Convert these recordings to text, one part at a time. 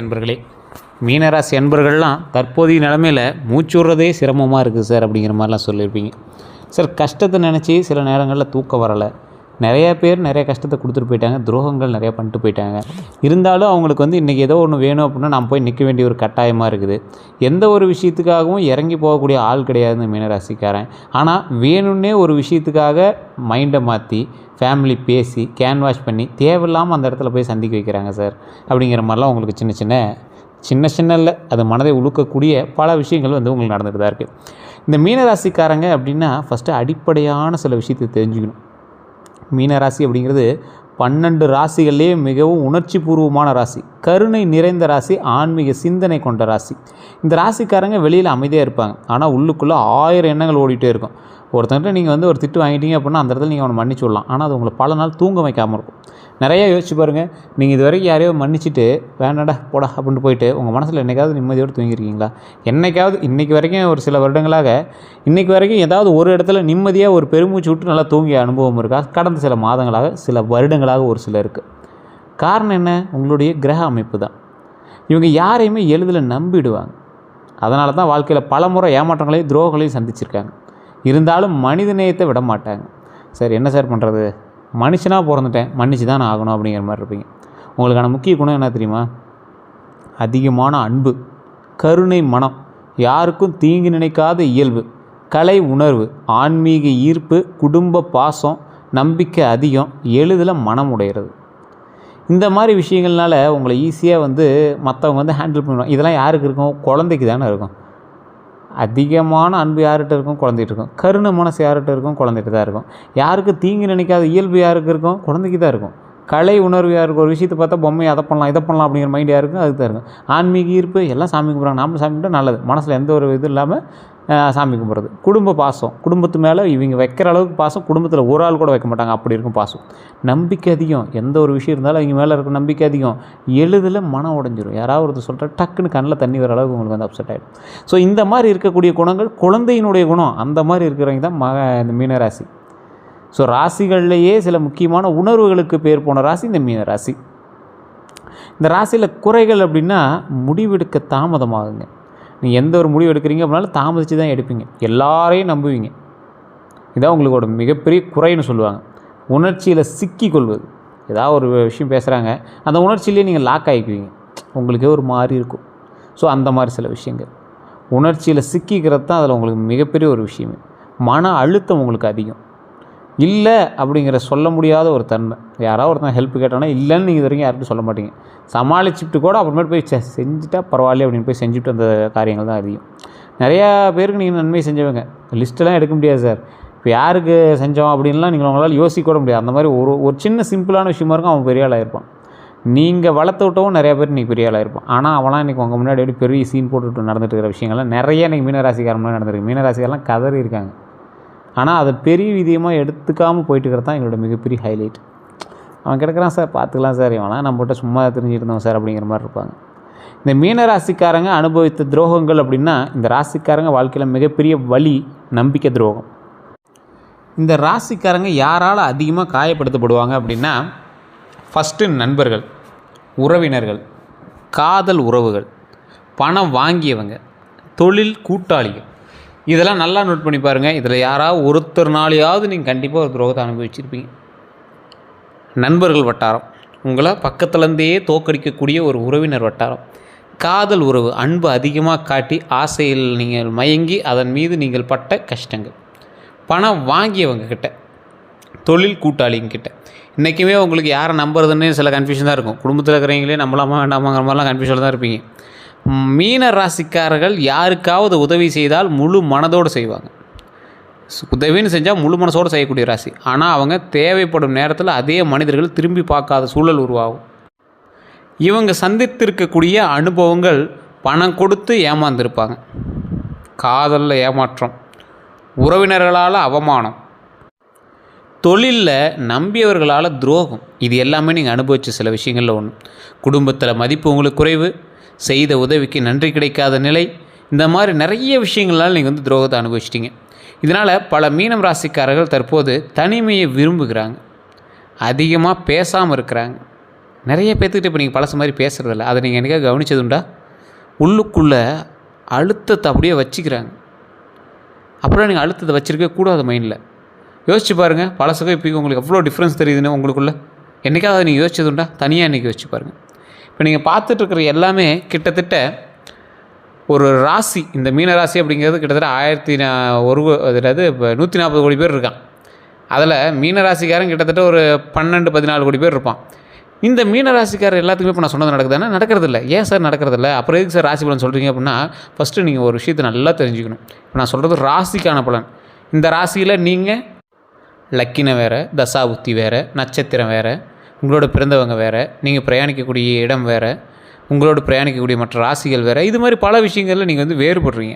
அன்பர்களே, மீனராசி அன்பர்கள்லாம் தற்போதைய நிலமையில் மூச்சுடுறதே சிரமமாக இருக்குது சார் அப்படிங்கிற மாதிரிலாம் சொல்லியிருப்பீங்க. சார் கஷ்டத்தை நினச்சி சில நேரங்களில் தூக்கம் வரலை, நிறையா பேர் நிறைய கஷ்டத்தை கொடுத்துட்டு போயிட்டாங்க, துரோகங்கள் நிறையா பண்ணிட்டு போயிட்டாங்க. இருந்தாலும் அவங்களுக்கு இன்றைக்கி ஏதோ ஒன்று வேணும் அப்படின்னா நான் போய் நிற்க வேண்டிய ஒரு கட்டாயமாக இருக்குது. எந்த ஒரு விஷயத்துக்காகவும் இறங்கி போகக்கூடிய ஆள் கிடையாது இந்த மீனராசிக்காரன். ஆனால் வேணும்னே ஒரு விஷயத்துக்காக மைண்டை மாற்றி ஃபேமிலி பேசி கேன்வாஷ் பண்ணி தேவையில்லாமல் அந்த இடத்துல போய் சந்திக்க வைக்கிறாங்க சார் அப்படிங்கிற மாதிரிலாம் உங்களுக்கு சின்ன இல்லை, அது மனதை உழுக்கக்கூடிய பல விஷயங்கள் உங்களுக்கு நடந்துகிட்டு தான் இருக்குது. இந்த மீனராசிக்காரங்க அப்படின்னா ஃபஸ்ட்டு அடிப்படையான சில விஷயத்தை தெரிஞ்சுக்கணும். மீனராசி அப்படிங்கிறது 12 ராசிகள்லேயே மிகவும் உணர்ச்சி பூர்வமான ராசி, கருணை நிறைந்த ராசி, ஆன்மீக சிந்தனை கொண்ட ராசி. இந்த ராசிக்காரங்க வெளியில் அமைதியாக இருப்பாங்க, ஆனால் உள்ளுக்குள்ளே 1000 எண்ணங்கள் ஓடிட்டே இருக்கும். ஒருத்தர்கிட்ட நீங்கள் ஒரு திட்டு வாங்கிட்டீங்க அப்படின்னா அந்த இடத்துல நீங்கள் அவனை மன்னிச்சு விடலாம், ஆனால் அது உங்களை பல நாள் தூங்க வைக்காமல் இருக்கும். நிறையா யோசிச்சு பாருங்கள், நீங்கள் இது வரைக்கும் யாரையோ மன்னிச்சுட்டு வேண்டாடா போடா அப்படின்ட்டு போயிட்டு உங்கள் மனசில் என்றைக்காவது நிம்மதியோடு தூங்கியிருக்கீங்களா? என்றைக்காவது இன்றைக்கி வரைக்கும் ஒரு சில வருடங்களாக இன்றைக்கி வரைக்கும் ஏதாவது ஒரு இடத்துல நிம்மதியாக ஒரு பெருமூச்சு விட்டு நல்லா தூங்கிய அனுபவம் இருக்கா? கடந்த சில மாதங்களாக சில வருடங்களாக ஒரு சிலருக்கு. காரணம் என்ன? உங்களுடைய கிரக அமைப்பு தான். இவங்க யாரையுமே எளிதில் நம்பிடுவாங்க. அதனால தான் வாழ்க்கையில் பல முறை ஏமாற்றங்களையும் துரோகங்களையும் சந்திச்சிருக்காங்க. இருந்தாலும் மனித நேயத்தை விட மாட்டாங்க. சார் என்ன சார் பண்ணுறது, மனுஷனாக பிறந்துட்டேன், மன்னிச்சு தான் நான் ஆகணும் அப்படிங்கிற மாதிரி இருப்பீங்க. உங்களுக்கான முக்கிய குணம் என்ன தெரியுமா? அதிகமான அன்பு, கருணை மனம், யாருக்கும் தீங்கு நினைக்காத இயல்பு, கலை உணர்வு, ஆன்மீக ஈர்ப்பு, குடும்ப பாசம், நம்பிக்கை அதிகம், எளிதில் மனம் உடைகிறது. இந்த மாதிரி விஷயங்கள்னால உங்களை ஈஸியாக மற்றவங்க ஹேண்டில் பண்ணுவாங்க. இதெல்லாம் யாருக்கு இருக்கும்? குழந்தைக்கு தானே இருக்கும். அதிகமான அன்பு யார்கிட்ட இருக்கும்? குழந்தைகிட்ட இருக்கும். கருணை மனசு யார்கிட்ட இருக்கும்? குழந்தைகிட்ட தான் இருக்கும். யாருக்கு தீங்கு நினைக்காத இயல்பு யாருக்கு இருக்கும்? குழந்தைக்கு தான் இருக்கும். கலை உணர்வு யாருக்கு? ஒரு விஷயத்தை பார்த்தா பொம்மையை அதை பண்ணலாம் இதை பண்ணலாம் அப்படிங்கிற மைண்ட் யாருக்கு? அதுக்கு தான் இருக்கும். ஆன்மீக ஈர்ப்பு, எல்லாம் சாமி கும்பிட்றாங்க, நாமளும் சாமி கும்பிட்டா நல்லது, மனசில் எந்த ஒரு இது இல்லாமல் சாமி கும்பிட்றது. குடும்ப பாசம், குடும்பத்து மேலே இவங்க வைக்கிற அளவுக்கு பாசம் குடும்பத்தில் ஒரு ஆள் கூட வைக்க மாட்டாங்க, அப்படி இருக்கும் பாசம். நம்பிக்கை அதிகம், எந்த ஒரு விஷயம் இருந்தாலும் அவங்க மேலே இருக்க நம்பிக்கை அதிகம். எளிதில் மனம் உடைஞ்சிரும். யாராவது ஒருத்தர் சொல்கிற டக்குன்னு கண்ணில் தண்ணி வர அளவுக்கு உங்களுக்கு அப்செட் ஆகிடும். ஸோ இந்த மாதிரி இருக்கக்கூடிய குணங்கள் குழந்தையினுடைய குணம். அந்த மாதிரி இருக்கிறவங்க தான் இந்த மீனராசி. ஸோ ராசிகள்லேயே சில முக்கியமான உணர்வுகளுக்கு பேர் போன ராசி இந்த மீனராசி. இந்த ராசியில் குறைகள் அப்படின்னா முடிவெடுக்க தாமதமாகுங்க. நீங்கள் எந்த ஒரு முடிவு எடுக்கிறீங்க அப்படின்னாலும் தாமதித்து தான் எடுப்பீங்க. எல்லாரையும் நம்புவீங்க. இதான் உங்களோட மிகப்பெரிய குறைன்னு சொல்லுவாங்க. உணர்ச்சியில் சிக்கிக்கொள்வது. ஏதாவது ஒரு விஷயம் பேசுகிறாங்க, அந்த உணர்ச்சியிலே நீங்கள் லாக் ஆகிக்குவீங்க. உங்களுக்கே ஒரு மாதிரி இருக்கும். ஸோ அந்த மாதிரி சில விஷயங்கள் உணர்ச்சியில் சிக்கிக்கிறது தான் அதில் உங்களுக்கு மிகப்பெரிய ஒரு விஷயமே. மன அழுத்தம் உங்களுக்கு அதிகம். இல்லை அப்படிங்கிற சொல்ல முடியாத ஒரு தன்மை. யாராவது ஒருத்தன் ஹெல்ப் கேட்டானா இல்லைன்னு நீங்கள் இது வரைக்கும் யார்கிட்டும் சொல்ல மாட்டீங்க. சமாளிச்சுட்டு கூட அப்புறமேட்டு போய் செஞ்சுட்டா பரவாயில்ல அப்படின்னு போய் செஞ்சுட்டு அந்த காரியங்கள் தான் அதிகம். நிறையா பேருக்கு நீங்கள் நன்மை செஞ்சவங்க லிஸ்ட்டெல்லாம் எடுக்க முடியாது சார். இப்போ யாருக்கு செஞ்சோம் அப்படின்லாம் நீங்கள் உங்களால் யோசிக்க கூட முடியாது. அந்த மாதிரி ஒரு சின்ன சிம்பிளான விஷயமா இருக்கும், அவன் பெரிய ஆளாக இருப்பான். நீங்கள் வளர்த்து விட்டவும் நிறையா பேர் இன்றைக்கி பெரிய ஆளாக இருப்பான். ஆனால் அவனால் இன்றைக்கி உங்கள் முன்னாடி எப்படி பெரிய சீன் போட்டுட்டு நடந்துட்டு இருக்கிற விஷயங்கள்லாம் நிறைய இன்றைக்கி மீனராசிக்காரன் முன்னாடி நடந்திருக்கு. மீனராசிக்காரெலாம் கதறி இருக்காங்க. ஆனால் அதை பெரிய விதியமாக எடுத்துக்காமல் போயிட்டு இருக்கிறது தான் எங்களோட மிகப்பெரிய ஹைலைட். அவன் கிடக்கிறான் சார், பார்த்துக்கலாம் சார், இவன்லாம் நம்மகிட்ட சும்மா தெரிஞ்சுட்டு இருந்தோம் சார் அப்படிங்கிற மாதிரி இருப்பாங்க. இந்த மீனராசிக்காரங்க அனுபவித்த துரோகங்கள் அப்படின்னா இந்த ராசிக்காரங்க வாழ்க்கையில் மிகப்பெரிய வலி நம்பிக்கை துரோகம். இந்த ராசிக்காரங்க யாரால் அதிகமாக காயப்படுத்தப்படுவாங்க அப்படின்னா ஃபஸ்ட்டு நண்பர்கள், உறவினர்கள், காதல் உறவுகள், பணம் வாங்கியவங்க, தொழில் கூட்டாளிகள். இதெல்லாம் நல்லா நோட் பண்ணி பாருங்கள். இதில் யாராவது ஒருத்தர்னாலையாவது நீங்கள் கண்டிப்பாக ஒரு துரோகத்தை அனுபவிச்சிருப்பீங்க. நண்பர்கள் வட்டாரம், உங்களை பக்கத்துலேருந்தே தோக்கடிக்கக்கூடிய ஒரு உறவினர் வட்டாரம், காதல் உறவு, அன்பு அதிகமாக காட்டி ஆசையில் நீங்கள் மயங்கி அதன் மீது நீங்கள் பட்ட கஷ்டங்கள், பணம் வாங்கியவங்க கிட்ட, தொழில் கூட்டாளிங்க கிட்ட. இன்றைக்குமே உங்களுக்கு யாரை நம்புறதுன்னு சில கன்ஃபியூஷன் தான் இருக்கும். குடும்பத்தில் இருக்கிறவங்களே நம்பலாமா வேண்டாமாங்கிற மாதிரிலாம் கன்ஃபியூஷனில் தான் இருப்பீங்க. மீன ராசிக்காரர்கள் யாருக்காவது உதவி செய்தால் முழு மனதோடு செய்வாங்க. உதவின்னு செஞ்சால் முழு மனசோடு செய்யக்கூடிய ராசி. ஆனால் அவங்க தேவைப்படும் நேரத்தில் அதே மனிதர்கள் திரும்பி பார்க்காத சூழல் உருவாகும். இவங்க சந்தித்திருக்கக்கூடிய அனுபவங்கள் பணம் கொடுத்து ஏமாந்துருப்பாங்க, காதலில் ஏமாற்றம், உறவினர்களால் அவமானம், தொழிலில் நம்பியவர்களால் துரோகம். இது எல்லாமே நீங்கள் அனுபவித்த சில விஷயங்களில் ஒன்று. குடும்பத்தில் மதிப்பு உங்களுக்கு குறைவு, செய்த உதவிக்கு நன்றி கிடைக்காத நிலை, இந்த மாதிரி நிறைய விஷயங்களால் நீங்கள் துரோகத்தை அனுபவிச்சிட்டிங்க. இதனால் பல மீனம் ராசிக்காரர்கள் தற்போது தனிமையை விரும்புகிறாங்க, அதிகமாக பேசாமல் இருக்கிறாங்க, நிறைய பேர்த்துக்கிட்ட இப்போ நீங்கள் பழசு மாதிரி பேசுகிறதில்ல. அதை நீங்கள் என்றைக்காவது கவனிச்சதுண்டா? உள்ளுக்குள்ளே அழுத்தத்தை அப்படியே வச்சுக்கிறாங்க. அப்படிலாம் நீங்கள் அழுத்தத்தை வச்சுருக்கவே கூடாது மைண்டில். யோசிச்சு பாருங்கள், பழசுக்கும் இப்போக்கும் உங்களுக்கு எவ்வளோ டிஃப்ரென்ஸ் தெரியுதுன்னு உங்களுக்குள்ளே. என்றைக்காவது நீங்கள் யோசிச்சதுண்டா? தனியாக இன்றைக்கி யோசிச்சு பாருங்கள். இப்போ நீங்கள் பார்த்துட்ருக்கிற எல்லாமே கிட்டத்தட்ட ஒரு ராசி, இந்த மீன ராசி அப்படிங்கிறது கிட்டத்தட்ட அதாவது இப்போ 140 கோடி பேர் இருக்கான். அதில் மீன ராசிக்காரன் கிட்டத்தட்ட ஒரு 12-14 கோடி பேர் இருப்பான். இந்த மீன ராசிக்காரர் எல்லாத்துக்குமே இப்போ நான் சொன்னது நடக்குதுன்னா நடக்கிறதில்ல. ஏன் சார் நடக்கிறதில்ல? அப்புறம் எதுக்கு சார் ராசி பலன் சொல்கிறீங்க அப்படின்னா, ஃபஸ்ட்டு நீங்கள் ஒரு விஷயத்தை நல்லா தெரிஞ்சுக்கணும். இப்போ நான் சொல்கிறது ராசிக்கான பலன். இந்த ராசியில் நீங்கள் லக்கின வேறு, தசாபுத்தி வேறு, நட்சத்திரம் வேறு, உங்களோட பிறந்தவங்க வேறு, நீங்கள் பிரயாணிக்கக்கூடிய இடம் வேறு, உங்களோட பிரயாணிக்கக்கூடிய மற்ற ராசிகள் வேறு, இது மாதிரி பல விஷயங்களில் நீங்கள் வந்து வேறுபடுறீங்க.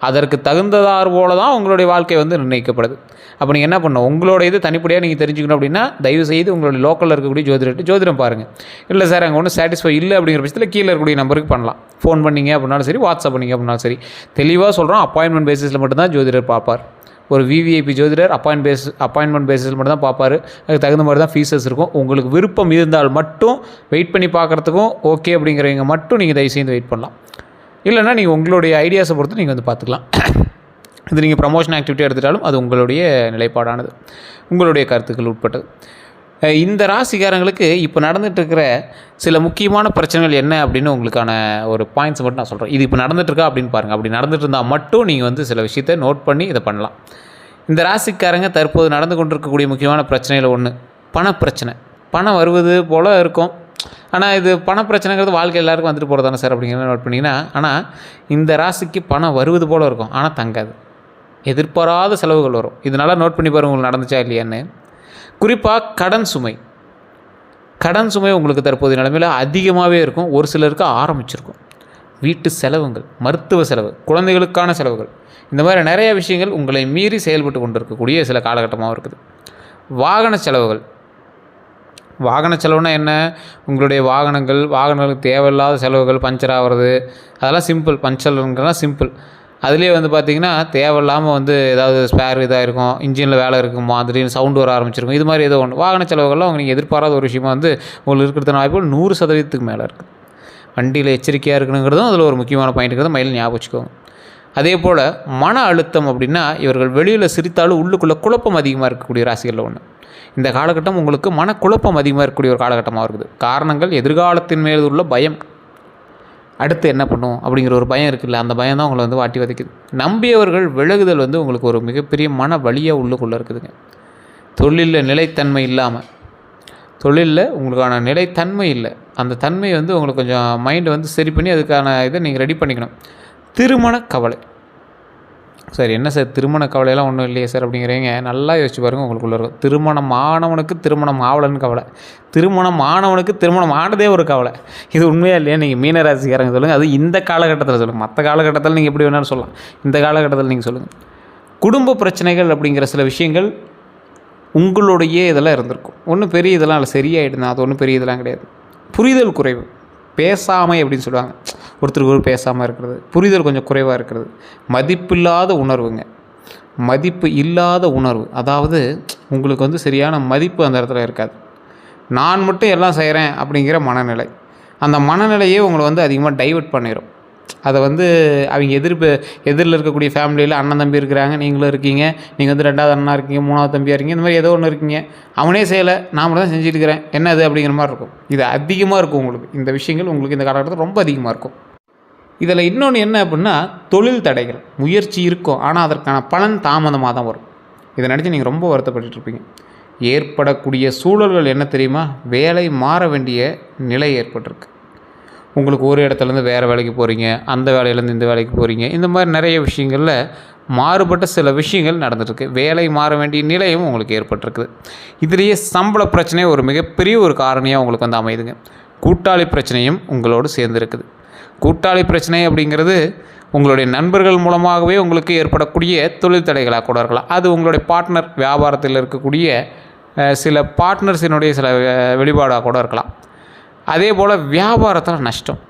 அதற்கு தகுந்ததார் போல தான் உங்களுடைய வாழ்க்கை வந்து நிர்ணயிக்கப்படுது. அப்போ நீங்கள் என்ன பண்ணணும், உங்களோட இது தனிப்படியாக நீங்கள் தெரிஞ்சுக்கணும் அப்படின்னா தயவுசெய்து உங்களுடைய லோக்கலில் இருக்கக்கூடிய ஜோதிடம் பாருங்கள். இல்லை சார் அங்கே ஒன்றும் சாட்டிஸ்ஃபை இல்லை அப்படிங்கிற பட்சத்தில் கீழே இருக்கக்கூடிய நம்பருக்கு பண்ணலாம். ஃபோன் பண்ணிங்க அப்படின்னாலும் சரி, வாட்ஸ்அப் பண்ணிங்க அப்படின்னாலும் சரி. தெளிவாக சொல்கிறோம், அப்பாயின்மெண்ட் பேசிஸில் மட்டும்தான் ஜோதிடர் பார்ப்பார். ஒரு விவிஐபி ஜோதிடர் அப்பாயின்மெண்ட் பேசிஸில் மட்டும் தான் பார்ப்பார். அதுக்கு தகுந்த மாதிரி தான் ஃபீஸஸ் இருக்கும். உங்களுக்கு விருப்பம் இருந்தால் மட்டும் வெயிட் பண்ணி பார்க்குறதுக்கும் ஓகே அப்படிங்கிறவங்க மட்டும் நீங்கள் தயவுசெய்து வெயிட் பண்ணலாம். இல்லைனா நீங்கள் உங்களுடைய ஐடியாஸை பொறுத்து நீங்கள் வந்து பார்த்துக்கலாம். இது நீங்கள் ப்ரமோஷன் ஆக்டிவிட்டி எடுத்துட்டாலும் அது உங்களுடைய நிலைப்பாடானது, உங்களுடைய கருத்துக்கள் உட்பட்டது. இந்த ராசிக்காரங்களுக்கு இப்போ நடந்துகிட்ருக்கிற சில முக்கியமான பிரச்சனைகள் என்ன அப்படின்னு உங்களுக்கான ஒரு பாயிண்ட்ஸ் மட்டும் நான் சொல்கிறேன். இது இப்போ நடந்துகிட்ருக்கா அப்படின்னு பாருங்கள். அப்படி நடந்துகிட்டு இருந்தால் மட்டும் நீங்கள் வந்து சில விஷயத்தை நோட் பண்ணி இதை பண்ணலாம். இந்த ராசிக்காரங்க தற்போது நடந்து கொண்டிருக்கக்கூடிய முக்கியமான பிரச்சனையில் ஒன்று பணப்பிரச்சனை. பணம் வருவது போல் இருக்கும், ஆனால் இது பணப்பிரச்சனைங்கிறது வாழ்க்கை எல்லாருக்கும் வந்துட்டு போகிறதானே சார் அப்படிங்கிறத நோட் பண்ணிங்கன்னா. ஆனால் இந்த ராசிக்கு பணம் வருவது போல் இருக்கும், ஆனால் தங்காது. எதிர்பாராத செலவுகள் வரும். இதனால் நோட் பண்ணி பாருங்கள் உங்களுக்கு நடந்துச்சா இல்லையான்னு. குறிப்பாக கடன் சுமை உங்களுக்கு தற்போதைய நிலைமையில் அதிகமாகவே இருக்கும். ஒரு சிலருக்கு ஆரம்பிச்சிருக்கும். வீட்டு செலவுகள், மருத்துவ செலவு, குழந்தைகளுக்கான செலவுகள், இந்த மாதிரி நிறைய விஷயங்கள் உங்களை மீறி செயல்பட்டு கொண்டிருக்கக்கூடிய சில காலகட்டமாகவும் இருக்குது. வாகன செலவுனா என்ன? உங்களுடைய வாகனங்களுக்கு தேவையில்லாத செலவுகள், பஞ்சர் ஆகிறது, அதெல்லாம் சிம்பிள். பஞ்சர்ங்கிறலாம் சிம்பிள். அதுலேயே வந்து பார்த்திங்கன்னா தேவையில்லாமல் வந்து ஏதாவது ஸ்பேர் இதாக இருக்கும், இன்ஜினில் வேலை இருக்குமா, திடீர்னு சவுண்டு வர ஆரம்பிச்சிருக்கும். இது மாதிரி ஏதோ ஒன்று வாகன செலவுகள்லாம் நீங்கள் எதிர்பாராத ஒரு விஷயமா வந்து உங்களுக்கு இருக்கிறதுன வாய்ப்புகள் 100% மேலே இருக்குது. வண்டியில் எச்சரிக்கையாக இருக்கணுங்கிறதும் அதில் ஒரு முக்கியமான பாயிண்ட்டுங்கிறத மைண்டில் ஞாபகம் வச்சுக்கோங்க. அதே போல் மன அழுத்தம் அப்படின்னா, இவர்கள் வெளியில் சிரித்தாலும் உள்ளுக்குள்ளே குழப்பம் அதிகமாக இருக்கக்கூடிய ராசிகளில் ஒன்று. இந்த காலகட்டம் உங்களுக்கு மனக்குழப்பம் அதிகமாக இருக்கக்கூடிய ஒரு காலகட்டமாக இருக்குது. காரணங்கள் எதிர்காலத்தின் மேல் உள்ள பயம். அடுத்து என்ன பண்ணும் அப்படிங்கிற ஒரு பயம் இருக்குல்ல, அந்த பயம் தான் உங்களை வந்து வாட்டி வதைக்குது. நம்பியவர்கள் விலகுதல் வந்து உங்களுக்கு ஒரு மிகப்பெரிய மன வலியாக உள்ளுக்குள்ளே இருக்குதுங்க. தொழிலில் நிலைத்தன்மை இல்லாமல், தொழிலில் உங்களுக்கான நிலைத்தன்மை இல்லை, அந்த தன்மை வந்து உங்களுக்கு கொஞ்சம் மைண்டை வந்து சரி பண்ணி அதுக்கான இதை நீங்கள் ரெடி பண்ணிக்கணும். திருமண கவலை. சார் என்ன சார் திருமண கவலையெல்லாம் ஒன்றும் இல்லையே சார் அப்படிங்கிறீங்க. நல்லா யோசிச்சு பாருங்கள், உங்களுக்குள்ளே இருக்கும். திருமணம் ஆனவனுக்கு திருமணம் ஆவலன்னு கவலை, திருமணம் ஆனவனுக்கு திருமணம் ஆனதே ஒரு கவலை. இது உண்மையாக இல்லையா? நீங்கள் மீனராசிக்காரங்க சொல்லுங்கள். அது இந்த காலகட்டத்தில் சொல்லுங்கள். மற்ற காலகட்டத்தில் நீங்கள் எப்படி வேணாலும் சொல்லலாம், இந்த காலகட்டத்தில் நீங்கள் சொல்லுங்கள். குடும்ப பிரச்சனைகள் அப்படிங்கிற சில விஷயங்கள் உங்களுடைய இதெல்லாம் இருந்திருக்கும். ஒன்றும் பெரிய இதெல்லாம் இல்லை, சரியாயிடுது. அது ஒன்றும் பெரிய இதெல்லாம் கிடையாது. புரிதல் குறைவு, பேசாமை அப்படின்னு சொல்லுவாங்க. ஒருத்தருக்கு ஒரு பேசாமல் இருக்கிறது, புரிதல் கொஞ்சம் குறைவாக இருக்கிறது, மதிப்பில்லாத உணர்வுங்க. மதிப்பு இல்லாத உணர்வு, அதாவது உங்களுக்கு வந்து சரியான மதிப்பு அந்த இடத்துல இருக்காது. நான் மட்டும் எல்லாம் செய்கிறேன் அப்படிங்கிற மனநிலை, அந்த மனநிலையே உங்களை வந்து அதிகமாக டைவர்ட் பண்ணிடும். அதை வந்து அவங்க எதிரில் இருக்கக்கூடிய ஃபேமிலியில் அண்ணன் தம்பி இருக்கிறாங்க, நீங்களும் இருக்கீங்க, நீங்கள் வந்து 2வது அண்ணா இருக்கீங்க, 3வது தம்பியாக இருக்கீங்க, இந்த மாதிரி ஏதோ ஒன்று இருக்கீங்க. அவனே செய்யலை, நான் மட்டும் தான் செஞ்சுட்டு இருக்கிறேன், என்ன அது அப்படிங்கிற மாதிரி இருக்கும். இது அதிகமாக இருக்கும் உங்களுக்கு. இந்த விஷயங்கள் உங்களுக்கு இந்த காலகட்டத்தில் ரொம்ப அதிகமாக இருக்கும். இதில் இன்னொன்று என்ன அப்படின்னா, தொழில் தடைகள். முயற்சி இருக்கும், ஆனால் அதற்கான பலன் தாமதமாக தான் வரும். இதை நினச்சி நீங்கள் ரொம்ப வருத்தப்பட்டுருப்பீங்க. ஏற்படக்கூடிய சூழல்கள் என்ன தெரியுமா? வேலை மாற வேண்டிய நிலை ஏற்பட்டிருக்கு. உங்களுக்கு ஒரு இடத்துலேருந்து வேறு வேலைக்கு போகிறீங்க, அந்த வேலையிலேருந்து இந்த வேலைக்கு போகிறீங்க, இந்த மாதிரி நிறைய விஷயங்களில் மாறுபட்ட சில விஷயங்கள் நடந்துகிட்ருக்கு. வேலை மாற வேண்டிய நிலையும் உங்களுக்கு ஏற்பட்டிருக்குது. இதுலேயே சம்பள பிரச்சனை ஒரு மிகப்பெரிய ஒரு காரணியாக உங்களுக்கு வந்து அமையுதுங்க. கூட்டாளி பிரச்சனையும் உங்களோடு சேர்ந்துருக்குது. கூட்டாளி பிரச்சனை அப்படிங்கிறது உங்களுடைய நண்பர்கள் மூலமாகவே உங்களுக்கு ஏற்படக்கூடிய தொழில் தடைகளாக கூட இருக்கலாம். அது உங்களுடைய பார்ட்னர், வியாபாரத்தில் இருக்கக்கூடிய சில பார்ட்னர்ஸினுடைய சில வெளிப்பாடாக கூட இருக்கலாம். அதே போல் வியாபாரத்தில் நஷ்டம்.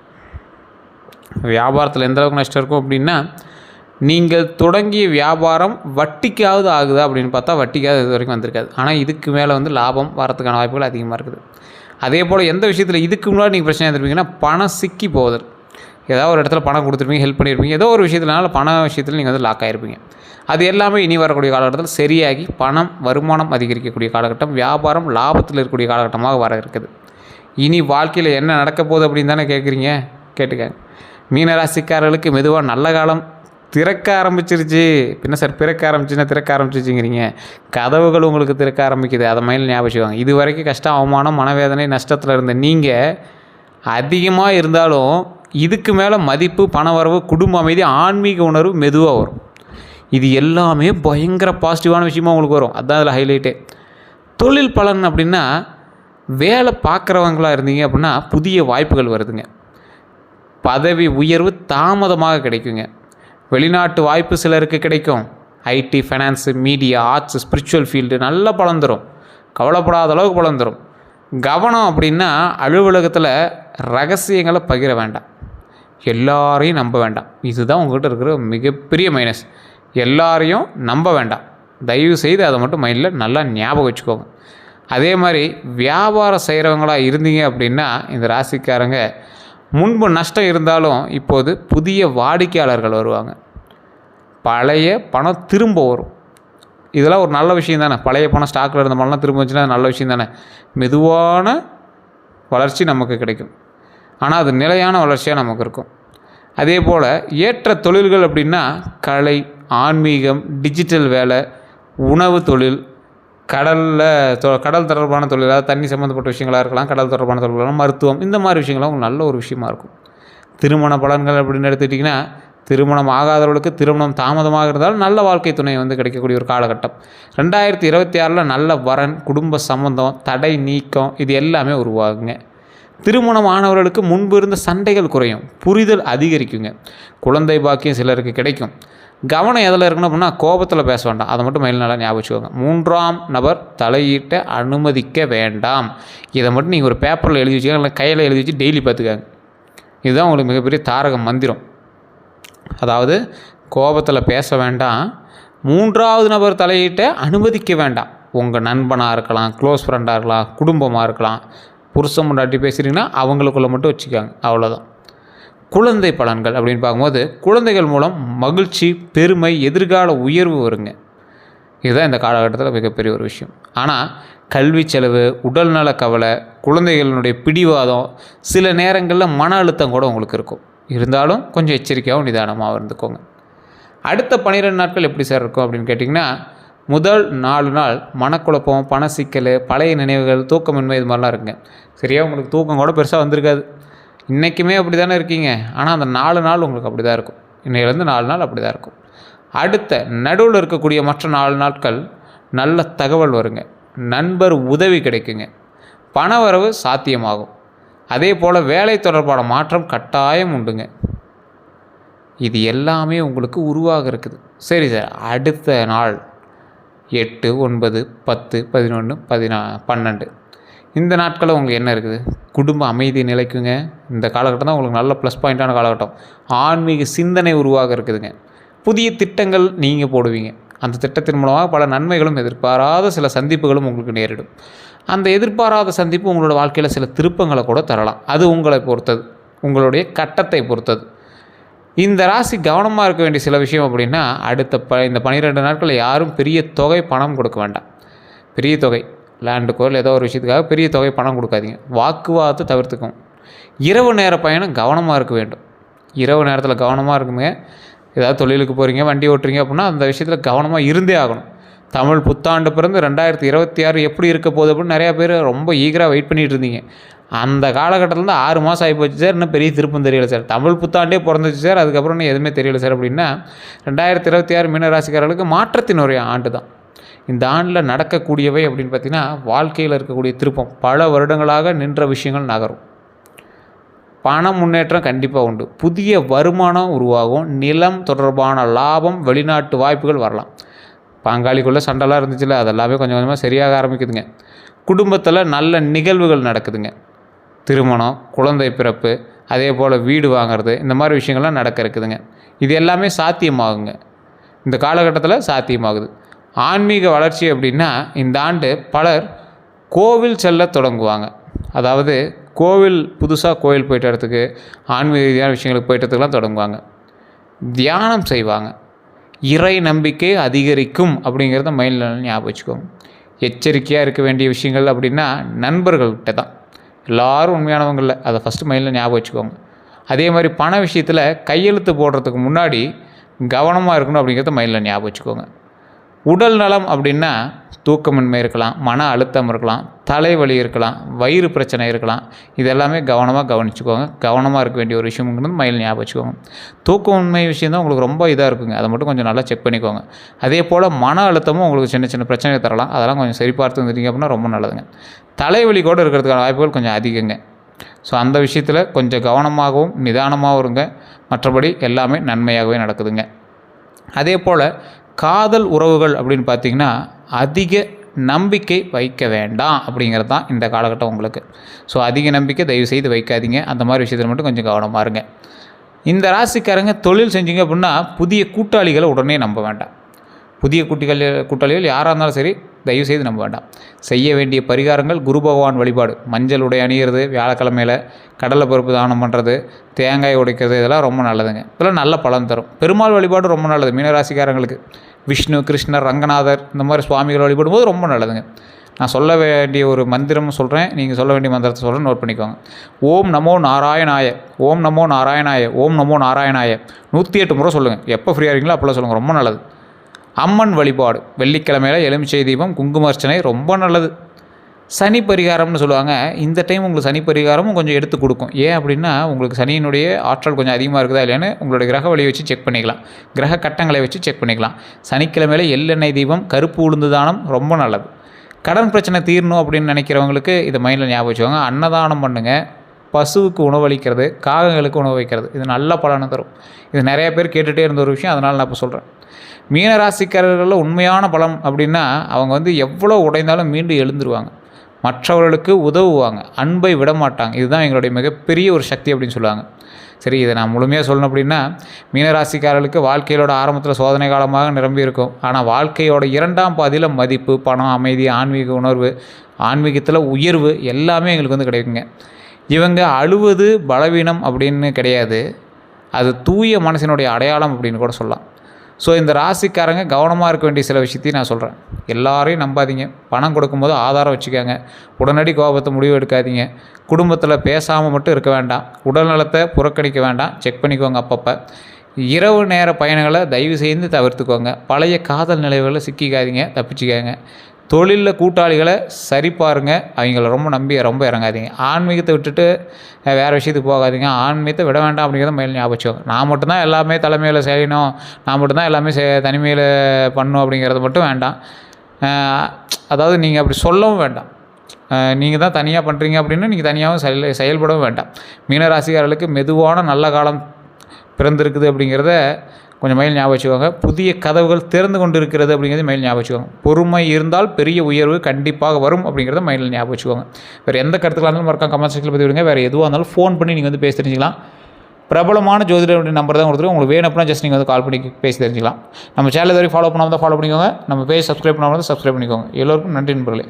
வியாபாரத்தில் எந்த அளவுக்கு நஷ்டம் இருக்கும் அப்படின்னா, நீங்கள் தொடங்கிய வியாபாரம் வட்டிக்காவது ஆகுதா அப்படின்னு பார்த்தா வட்டிக்காவது இது வரைக்கும் வந்திருக்காது. ஆனால் இதுக்கு மேலே வந்து லாபம் வரத்துக்கான வாய்ப்புகள் அதிகமாக இருக்குது. அதே போல் எந்த விஷயத்தில் இதுக்கு முன்னாடி நீங்கள் பிரச்சனை இருந்திருப்பீங்கன்னா பணம் சிக்கி போகுதல். ஏதாவது ஒரு இடத்துல பணம் கொடுத்துருப்பீங்க, ஹெல்ப் பண்ணியிருப்பீங்க, ஏதோ ஒரு விஷயத்தினால பண விஷயத்தில் நீங்கள் வந்து லாக் ஆகிருப்பீங்க. அது எல்லாமே இனி வரக்கூடிய காலகட்டத்தில் சரியாகி பணம் வருமானம் அதிகரிக்கக்கூடிய காலகட்டம், வியாபாரம் லாபத்தில் இருக்கக்கூடிய காலகட்டமாக வர இருக்குது. இனி வாழ்க்கையில் என்ன நடக்க போகுது அப்படின்னு தானே கேட்குறீங்க? கேட்டுக்கங்க. மீனராசிக்காரர்களுக்கு மெதுவாக நல்ல காலம் திறக்க ஆரம்பிச்சிருச்சு. பின்ன சார் பிறக்க ஆரம்பிச்சுன்னா திறக்க ஆரம்பிச்சிச்சிங்கிறீங்க. கதவுகள் உங்களுக்கு திறக்க ஆரம்பிக்குது. அதை மைண்டில் ஞாபகம் வச்சுக்கோங்க. இது வரைக்கும் கஷ்டம், அவமானம், மனவேதனை, நஷ்டத்தில் இருந்த நீங்கள் அதிகமாக இருந்தாலும் இதுக்கு மேலே மதிப்பு, பணவரவு, குடும்ப அமைதி, ஆன்மீக உணர்வு மெதுவாக வரும். இது எல்லாமே பயங்கர பாசிட்டிவான விஷயமா உங்களுக்கு வரும். அதுதான் அதில் ஹைலைட்டே. தொழில் பலன் அப்படின்னா வேலை பார்க்குறவங்களாக இருந்தீங்க அப்படின்னா புதிய வாய்ப்புகள் வருதுங்க. பதவி உயர்வு தாமதமாக கிடைக்குங்க. வெளிநாட்டு வாய்ப்பு சிலருக்கு கிடைக்கும். IT, finance, media, arts, spiritual field நல்ல பலன் தரும். கவலைப்படாத அளவுக்கு பலன் தரும். கவனம் அப்படின்னா அலுவலகத்தில் ரகசியங்களை பகிர வேண்டாம், எல்லாரையும் நம்ப வேண்டாம். இதுதான் உங்கள்கிட்ட இருக்கிற மிகப்பெரிய மைனஸ். எல்லாரையும் நம்ப வேண்டாம். தயவு செய்து அதை மட்டும் மைண்டில் நல்லா ஞாபகம் வச்சுக்கோங்க. அதே மாதிரி வியாபாரம் செய்கிறவங்களா இருந்தீங்க அப்படின்னா இந்த ராசிக்காரங்க முன்பு நஷ்டம் இருந்தாலும் இப்போது புதிய வாடிக்கையாளர்கள் வருவாங்க. பழைய பணம் திரும்ப வரும். இதெல்லாம் ஒரு நல்ல விஷயம் தானே. பழைய பணம் ஸ்டாக்கில் இருந்த பணம்லாம் திரும்ப வந்துச்சுன்னா நல்ல விஷயம் தானே. மெதுவான வளர்ச்சி நமக்கு கிடைக்கும். ஆனால் அது நிலையான வளர்ச்சியாக நமக்கு இருக்கும். அதே போல் ஏற்ற தொழில்கள் அப்படின்னா கலை, ஆன்மீகம், டிஜிட்டல் வேலை, உணவு தொழில், கடல் தொடர்பான தொழில், அதாவது தண்ணி சம்மந்தப்பட்ட விஷயங்களாக இருக்கலாம், கடல் தொடர்பான தொழில்களாக, மருத்துவம், இந்த மாதிரி விஷயங்கள்லாம் உங்களுக்கு நல்ல ஒரு விஷயமா இருக்கும். திருமண பலன்கள் அப்படின்னு எடுத்துக்கிட்டிங்கன்னா திருமணம் ஆகாதவர்களுக்கு திருமணம் தாமதமாக இருந்தாலும் நல்ல வாழ்க்கை துணை வந்து கிடைக்கக்கூடிய ஒரு காலகட்டம். 2026 நல்ல வரன், குடும்ப சம்பந்தம், தடை நீக்கம், இது எல்லாமே உருவாகுங்க. திருமணம் ஆனவர்களுக்கு முன்பு இருந்த சண்டைகள் குறையும், புரிதல் அதிகரிக்குங்க. குழந்தை பாக்கியம் சிலருக்கு கிடைக்கும். கவனம் எதில் இருக்கணும் அப்படின்னா கோபத்தில் பேச வேண்டாம். அதை மட்டும் மைண்டில் நல்லா ஞாபகம் வச்சுக்கோங்க. 3ஆம் நபர் தலையீட்டை அனுமதிக்க வேண்டாம். இதை மட்டும் நீங்கள் ஒரு பேப்பரில் எழுதி வச்சுக்கோங்க, இல்லை கையில் எழுதி வச்சு டெய்லி பார்த்துக்காங்க. இதுதான் உங்களுக்கு மிகப்பெரிய தாரக மந்திரம். அதாவது கோபத்தில் பேச வேண்டாம், 3ஆவது நபர் தலையீட்டை அனுமதிக்க வேண்டாம். உங்கள் நண்பனாக இருக்கலாம், க்ளோஸ் ஃப்ரெண்டாக இருக்கலாம், குடும்பமாக இருக்கலாம், புருஷன் முன்னாடி பேசுகிறீங்கன்னா அவங்களுக்குள்ளே மட்டும் வச்சுக்காங்க. அவ்வளோதான். குழந்தை பலன்கள் அப்படின்னு பார்க்கும்போது குழந்தைகள் மூலம் மகிழ்ச்சி, பெருமை, எதிர்கால உயர்வு வருங்க. இதுதான் இந்த காலகட்டத்தில் மிகப்பெரிய ஒரு விஷயம். ஆனால் கல்வி செலவு, உடல்நல கவலை, குழந்தைகளினுடைய பிடிவாதம், சில நேரங்களில் மன அழுத்தம் கூட உங்களுக்கு இருக்கும். இருந்தாலும் கொஞ்சம் எச்சரிக்கையாகவும் நிதானமாக இருந்துக்கோங்க. அடுத்த 12 நாட்கள் எப்படி சார் இருக்கும் அப்படின்னு கேட்டிங்கன்னா, முதல் 4 நாள் மனக்குழப்பம், பண சிக்கல், பழைய நினைவுகள், தூக்கமின்மை, இது மாதிரிலாம் இருக்குங்க. சரியாக உங்களுக்கு தூக்கம் கூட பெருசாக வந்திருக்காது. இன்றைக்குமே அப்படி தானே இருக்கீங்க. ஆனால் அந்த 4 நாள் உங்களுக்கு அப்படி தான் இருக்கும். இன்னையிலேருந்து 4 நாள் அப்படி தான் இருக்கும். அடுத்த நடுவில் இருக்கக்கூடிய மற்ற 4 நாட்கள் நல்ல தகவல் வருங்க. நண்பர் உதவி கிடைக்குங்க. பணவரவு சாத்தியமாகும். அதே போல் வேலை தொடர்பான மாற்றம் கட்டாயம் உண்டுங்க. இது எல்லாமே உங்களுக்கு உருவாக இருக்குது. சரி சார், அடுத்த நாள் 8, 9, 10, 11, 12 இந்த நாட்களில் உங்களுக்கு என்ன இருக்குது? குடும்ப அமைதி நிலைக்குங்க. இந்த காலகட்டம் தான் உங்களுக்கு நல்ல ப்ளஸ் பாயிண்ட்டான காலகட்டம். ஆன்மீக சிந்தனை உருவாக இருக்குதுங்க. புதிய திட்டங்கள் நீங்கள் போடுவீங்க. அந்த திட்டத்தின் மூலமாக பல நன்மைகளும் எதிர்பாராத சில சந்திப்புகளும் உங்களுக்கு நேரிடும். அந்த எதிர்பாராத சந்திப்பு உங்களோட வாழ்க்கையில் சில திருப்பங்களை கூட தரலாம். அது உங்களை பொறுத்தது, உங்களுடைய கட்டத்தை பொறுத்தது. இந்த ராசி கவனமாக இருக்க வேண்டிய சில விஷயம் அப்படின்னா, இந்த 12 நாட்களில் யாரும் பெரிய தொகை பணம் கொடுக்க வேண்டாம். பெரிய தொகை லேண்டுக்கோ இல்லை ஏதோ ஒரு விஷயத்துக்காக பெரிய தொகை பணம் கொடுக்காதீங்க. வாக்குவாதத்தை தவிர்த்துக்கும். இரவு நேர பயணம் கவனமாக இருக்க வேண்டும். இரவு நேரத்தில் கவனமாக இருக்குங்க. ஏதாவது தொழிலுக்கு போகிறீங்க, வண்டி ஓட்டுறீங்க அப்படின்னா அந்த விஷயத்தில் கவனமாக இருந்தே ஆகணும். தமிழ் புத்தாண்டு பிறந்து 2026 எப்படி இருக்க போகுது அப்படின்னு நிறையா பேர் ரொம்ப ஈகராக வெயிட் பண்ணிகிட்டு இருந்தீங்க. அந்த காலகட்டத்தில் 6 மாதம் ஆகி போச்சு சார், இன்னும் பெரிய திருப்பம் தெரியல சார். தமிழ் புத்தாண்டே பிறந்துச்சு சார், அதுக்கப்புறம் இன்னும் எதுவுமே தெரியல சார் அப்படின்னா 2026 மீனராசிக்காரர்களுக்கு மாற்றத்தின் ஒரு ஆண்டு தான். இந்த ஆண்டில் நடக்கக்கூடியவை அப்படின்னு பார்த்திங்கன்னா, வாழ்க்கையில் இருக்கக்கூடிய திருப்பம், பல வருடங்களாக நின்ற விஷயங்கள் நகரும். பண முன்னேற்றம் கண்டிப்பாக உண்டு. புதிய வருமானம் உருவாகும். நிலம் தொடர்பான லாபம், வெளிநாட்டு வாய்ப்புகள் வரலாம். பங்காளிக்குள்ளே சண்டைலாம் இருந்துச்சுல்ல, அதெல்லாமே கொஞ்சம் கொஞ்சமாக சரியாக ஆரம்பிக்குதுங்க. குடும்பத்தில் நல்ல நிகழ்வுகள் நடக்குதுங்க. திருமணம், குழந்தை பிறப்பு, அதே போல் வீடு வாங்கிறது, இந்த மாதிரி விஷயங்கள்லாம் நடக்க இருக்குதுங்க. இது எல்லாமே சாத்தியமாகுங்க. இந்த காலகட்டத்தில் சாத்தியமாகுது. ஆன்மீக வளர்ச்சி அப்படின்னா இந்த ஆண்டு பலர் கோவில் செல்ல தொடங்குவாங்க. அதாவது கோவில் புதுசாக கோவில் போயிட்டு வரத்துக்கு, ஆன்மீக ரீதியான விஷயங்களுக்கு போயிட்டதுக்கெலாம் தொடங்குவாங்க. தியானம் செய்வாங்க. இறை நம்பிக்கை அதிகரிக்கும் அப்படிங்கிறத மைண்டில் ஞாபகம் வச்சுக்கோங்க. எச்சரிக்கையாக இருக்க வேண்டிய விஷயங்கள் அப்படின்னா நண்பர்கள்கிட்ட தான். எல்லோரும் உண்மையானவங்களில் அதை ஃபஸ்ட்டு மைண்டில் ஞாபகம் வச்சுக்கோங்க. அதே மாதிரி பண விஷயத்தில் கையெழுத்து போடுறதுக்கு முன்னாடி கவனமாக இருக்கணும் அப்படிங்கிறத மைண்டில் ஞாபகம் வச்சுக்கோங்க. உடல் நலம் அப்படின்னா தூக்கமின்மை இருக்கலாம், மன அழுத்தம் இருக்கலாம், தலைவலி இருக்கலாம், வயிறு பிரச்சனை இருக்கலாம். இதெல்லாமே கவனமாக கவனிச்சுக்கோங்க. கவனமாக இருக்க வேண்டிய ஒரு விஷயங்கிறது மைண்டில் ஞாபகம் வச்சுக்கோங்க. தூக்கமின்மை விஷயம் தான் உங்களுக்கு ரொம்ப இதாக இருக்குங்க. அதை மட்டும் கொஞ்சம் நல்லா செக் பண்ணிக்கோங்க. அதே போல் மன அழுத்தமும் உங்களுக்கு சின்ன சின்ன பிரச்சனை தரலாம். அதெல்லாம் கொஞ்சம் சரி பார்த்து வந்துட்டீங்க அப்படின்னா ரொம்ப நல்லதுங்க. தலைவலி கூட இருக்கிறதுக்கான வாய்ப்புகள் கொஞ்சம் அதிகங்க. ஸோ அந்த விஷயத்தில் கொஞ்சம் கவனமாகவும் நிதானமாகவும் இருங்க. மற்றபடி எல்லாமே நன்மையாகவே நடக்குதுங்க. அதே போல் காதல் உறவுகள் அப்படின்னு பார்த்திங்கன்னா அதிக நம்பிக்கை வைக்க வேண்டாம் அப்படிங்கிறது தான் இந்த காலகட்டம் உங்களுக்கு. ஸோ அதிக நம்பிக்கை தயவுசெய்து வைக்காதீங்க. அந்த மாதிரி விஷயத்தில் மட்டும் கொஞ்சம் கவனமாக இருங்க. இந்த ராசிக்காரங்க தொழில் செஞ்சீங்க அப்படின்னா புதிய கூட்டாளிகளை உடனே நம்ப வேண்டாம். புதிய கூட்டாளிகள் யாராக இருந்தாலும் சரி தயவுசெய்து நம்ப வேண்டாம். செய்ய வேண்டிய பரிகாரங்கள் குரு பகவான் வழிபாடு, மஞ்சள் உடை அணியிறது, வியாழக்கிழமையில் கடலை பருப்பு தானம் பண்ணுறது, தேங்காய் உடைக்கிறது, இதெல்லாம் ரொம்ப நல்லதுங்க. இதெல்லாம் நல்ல பலன் தரும். பெருமாள் வழிபாடு ரொம்ப நல்லது மீனராசிக்காரங்களுக்கு. விஷ்ணு, கிருஷ்ணர், ரங்கநாதர் இந்த மாதிரி சுவாமிகள் வழிபடும் போது ரொம்ப நல்லதுங்க. நான் சொல்ல வேண்டிய ஒரு மந்திரம் சொல்கிறேன், நீங்கள் சொல்ல வேண்டிய மந்திரத்தை சொல்கிறேன், நோட் பண்ணிக்கோங்க. ஓம் நமோ நாராயணாய, ஓம் நமோ நாராயணாய, ஓம் நமோ நாராயணாய 108 முறை சொல்லுங்கள். எப்போ ஃப்ரீயாக இருக்கீங்களோ அப்போல்லாம் சொல்லுங்கள், ரொம்ப நல்லது. அம்மன் வழிபாடு, வெள்ளிக்கிழமையில் எலுமிச்சை தீபம், குங்குமார்ச்சனை ரொம்ப நல்லது. சனி பரிகாரம்னு சொல்லுவாங்க. இந்த டைம் உங்களுக்கு சனி பரிகாரமும் கொஞ்சம் எடுத்து கொடுக்கும். ஏன் அப்படின்னா உங்களுக்கு சனியினுடைய ஆற்றல் கொஞ்சம் அதிகமாக இருக்குதா இல்லையான்னு உங்களுடைய கிரக வழியை வச்சு செக் பண்ணிக்கலாம். கிரக கட்டங்களை வச்சு செக் பண்ணிக்கலாம். சனிக்கிழமையில் எள்ளெண்ணெய் தீபம், கருப்பு உளுந்து தானம் ரொம்ப நல்லது. கடன் பிரச்சனை தீரணும் அப்படின்னு நினைக்கிறவங்களுக்கு இதை மைண்டில் ஞாபகம் வச்சுக்கோங்க. அன்னதானம் பண்ணுங்கள். பசுவுக்கு உணவளிக்கிறது, காகங்களுக்கு உணவு வைக்கிறது, இது நல்ல பலனை தரும். இது நிறைய பேர் கேட்டுகிட்டே இருந்த ஒரு விஷயம், அதனால் நான் இப்போ சொல்கிறேன். மீனராசிக்காரர்களில் உண்மையான பலம் அப்படின்னா அவங்க எவ்வளோ உடைந்தாலும் மீண்டும் எழுந்துருவாங்க. மற்றவர்களுக்கு உதவுவாங்க, அன்பை விட மாட்டாங்க. இதுதான் எங்களுடைய மிகப்பெரிய ஒரு சக்தி அப்படின்னு சொல்லுவாங்க. சரி, இதை நான் முழுமையாக சொல்லணும் அப்படின்னா மீனராசிக்காரர்களுக்கு வாழ்க்கையோட ஆரம்பத்தில் சோதனை காலமாக நிரம்பி இருக்கும். ஆனால் வாழ்க்கையோட 2ஆம் பாதியில் மதிப்பு, பணம், அமைதி, ஆன்மீக உணர்வு, ஆன்மீகத்தில் உயர்வு எல்லாமே எங்களுக்கு கிடைக்குங்க. இவங்க அழுவது பலவீனம் அப்படின்னு கிடையாது, அது தூய மனசினுடைய அடையாளம் அப்படின்னு கூட சொல்லலாம். ஸோ இந்த ராசிக்காரங்க கவனமாக இருக்க வேண்டிய சில விஷயத்தையும் நான் சொல்கிறேன். எல்லாரையும் நம்பாதீங்க. பணம் கொடுக்கும்போது ஆதாரம் வச்சுக்கோங்க. உடனடி கோபத்தை முடிவு எடுக்காதீங்க. குடும்பத்தில் பேசாமல் மட்டும் இருக்க வேண்டாம். உடல் நலத்தை புறக்கணிக்க வேண்டாம். செக் பண்ணிக்கோங்க அப்பப்போ. இரவு நேர பயணங்களை தயவு செய்து தவிர்த்துக்கோங்க. பழைய காதல் நிலைகளில் சிக்கிக்காதீங்க, தப்பிச்சுக்காங்க. தொழிலில் கூட்டாளிகளை சரி பாருங்கள். அவங்கள ரொம்ப நம்பி ரொம்ப இறங்காதீங்க. ஆன்மீகத்தை விட்டுட்டு வேறு விஷயத்துக்கு போகாதீங்க. ஆன்மீகத்தை விட வேண்டாம் அப்படிங்கிறத மைண்டில் ஞாபகம் வச்சுக்கோங்க. நான் மட்டும்தான் எல்லாமே தலைமையில் செய்யணும், நான் மட்டும்தான் எல்லாமே தனிமையில் பண்ணணும் அப்படிங்கிறது மட்டும் வேண்டாம். அதாவது நீங்கள் அப்படி சொல்லவும் வேண்டாம். நீங்கள் தான் தனியாக பண்ணுறீங்க அப்படின்னு நீங்கள் தனியாகவும் செயல்படவும் வேண்டாம். மீனராசிக்காரர்களுக்கு மெதுவான நல்ல காலம் பிறந்திருக்குது அப்படிங்கிறத கொஞ்சம் மைல் ஞாபகம் வச்சுக்கோங்க. புதிய கதவுகள் திறந்து கொண்டு இருக்கிறது அப்படிங்கிறது மைல் ஞாபகம் வச்சுக்கோங்க. பொறுமை இருந்தால் பெரிய உயர்வு கண்டிப்பாக வரும் அப்படிங்கிறத மைண்டில் ஞாபகம் வச்சுக்கோங்க. வேறு எந்த கருத்துக்களாக இருந்தாலும் மறக்காம கமெண்ட் செக்ஷனில் பற்றி விடுங்க. வேறு எதுவாக இருந்தாலும் ஃபோன் பண்ணி நீங்கள் பேசி தெரிஞ்சிக்கலாம். பிரபலமான ஜோதிடருடைய நம்பர் தான் கொடுத்துருக்கோம். உங்களுக்கு வேணும் அப்படின்னா ஜஸ்ட் நீங்கள் கால் பண்ணி பேசி தெரிஞ்சிக்கலாம். நம்ம சேனல் வரைக்கும் ஃபாலோ பண்ணாமல் தான் ஃபாலோ பண்ணிக்கோங்க. நம்ம பேஜ் சப்ஸ்கிரைப் பண்ணாமல் தான் சப்ஸ்கிரைப் பண்ணிக்கோங்க. எல்லோருக்கும் நன்றி நண்பர்களே.